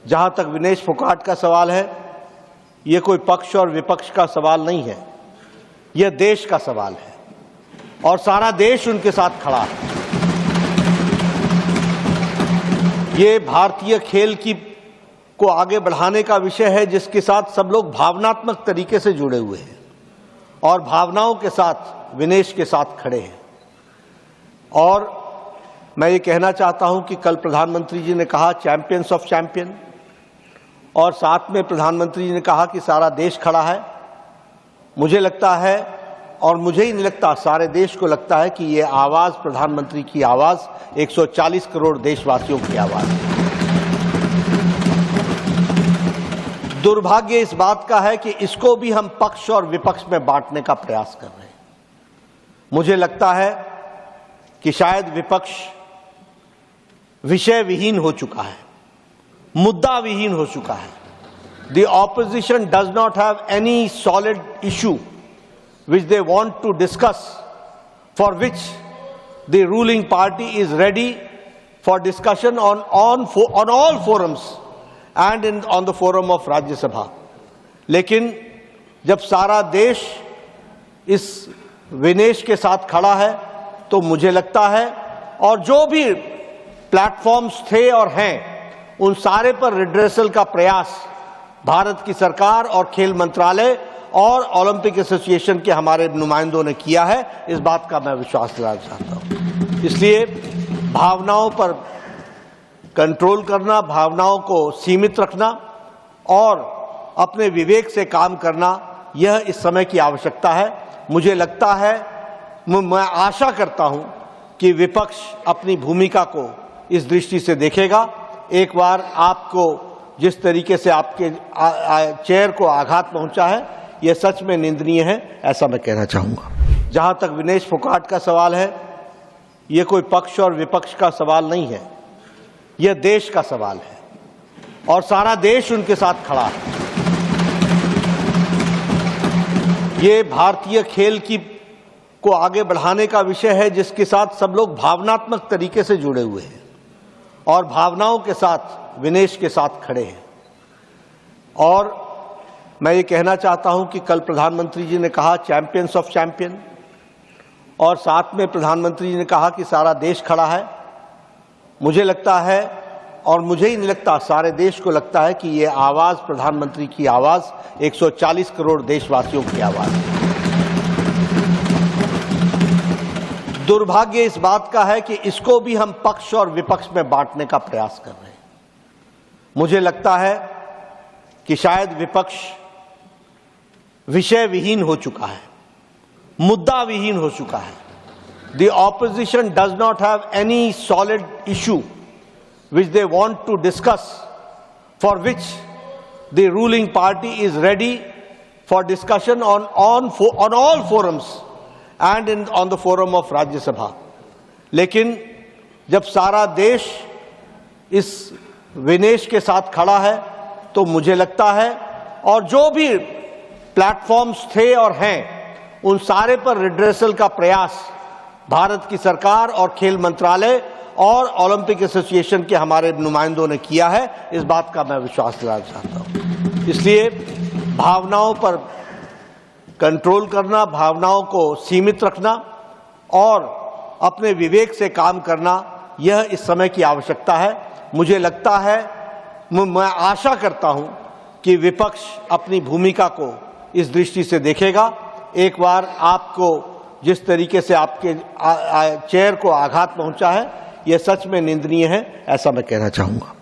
जहां तक विनेश फोगाट का सवाल है, ये कोई पक्ष और विपक्ष का सवाल नहीं है, यह देश का सवाल है और सारा देश उनके साथ खड़ा है। ये भारतीय खेल को आगे बढ़ाने का विषय है जिसके साथ सब लोग भावनात्मक तरीके से जुड़े हुए हैं और भावनाओं के साथ विनेश के साथ खड़े हैं। और मैं ये कहना चाहता हूं कि कल प्रधानमंत्री जी ने कहा चैंपियंस ऑफ चैंपियन, और साथ में प्रधानमंत्री जी ने कहा कि सारा देश खड़ा है। मुझे लगता है, और मुझे ही नहीं लगता, सारे देश को लगता है कि ये आवाज प्रधानमंत्री की आवाज 140 करोड़ देशवासियों की आवाज है। दुर्भाग्य इस बात का है कि इसको भी हम पक्ष और विपक्ष में बांटने का प्रयास कर रहे हैं। मुझे लगता है कि शायद विपक्ष विषय विहीन हो चुका है, मुद्दा विहीन हो चुका है। The opposition does not have any solid issue which they want to discuss, for which the ruling party is ready for discussion on all forums and on the forum of Rajya Sabha. लेकिन जब सारा देश इस विनेश के साथ खड़ा है तो मुझे लगता है, और जो भी प्लेटफॉर्म्स थे और हैं, उन सारे पर रिड्रेसल का प्रयास भारत की सरकार और खेल मंत्रालय और ओलंपिक एसोसिएशन के हमारे नुमाइंदों ने किया है। इस बात का मैं विश्वास दिलाना चाहता हूं। इसलिए भावनाओं पर कंट्रोल करना, भावनाओं को सीमित रखना और अपने विवेक से काम करना, यह इस समय की आवश्यकता है। मुझे लगता है, मैं आशा करता हूं कि विपक्ष अपनी भूमिका को इस दृष्टि से देखेगा। एक बार आपको जिस तरीके से आपके चेयर को आघात पहुंचा है, यह सच में निंदनीय है, ऐसा मैं कहना चाहूंगा। जहां तक विनेश फोगाट का सवाल है, यह कोई पक्ष और विपक्ष का सवाल नहीं है, यह देश का सवाल है और सारा देश उनके साथ खड़ा है। ये भारतीय खेल को आगे बढ़ाने का विषय है जिसके साथ सब लोग भावनात्मक तरीके से जुड़े हुए हैं और भावनाओं के साथ विनेश के साथ खड़े हैं। और मैं ये कहना चाहता हूं कि कल प्रधानमंत्री जी ने कहा चैंपियंस ऑफ चैंपियन, और साथ में प्रधानमंत्री जी ने कहा कि सारा देश खड़ा है। मुझे लगता है, और मुझे ही नहीं लगता, सारे देश को लगता है कि ये आवाज प्रधानमंत्री की आवाज 140 करोड़ देशवासियों की आवाज है। दुर्भाग्य इस बात का है कि इसको भी हम पक्ष और विपक्ष में बांटने का प्रयास कर रहे हैं। मुझे लगता है कि शायद विपक्ष विषय विहीन हो चुका है, मुद्दा विहीन हो चुका है। The opposition does not have any solid issue which they want to discuss, for which the ruling party is ready for discussion on all forums and on the forum of Rajya Sabha. लेकिन जब सारा देश इस विनेश के साथ खड़ा है तो मुझे लगता है, और जो भी प्लेटफॉर्म्स थे और हैं, उन सारे पर रिड्रेसल का प्रयास भारत की सरकार और खेल मंत्रालय और ओलंपिक एसोसिएशन के हमारे नुमाइंदों ने किया है। इस बात का मैं विश्वास दिलाना चाहता हूं। इसलिए भावनाओं पर कंट्रोल करना, भावनाओं को सीमित रखना और अपने विवेक से काम करना, यह इस समय की आवश्यकता है। मुझे लगता है, मैं आशा करता हूं कि विपक्ष अपनी भूमिका को इस दृष्टि से देखेगा। एक बार आपको जिस तरीके से आपके चेयर को आघात पहुंचा है, यह सच में निंदनीय है, ऐसा मैं कहना चाहूंगा।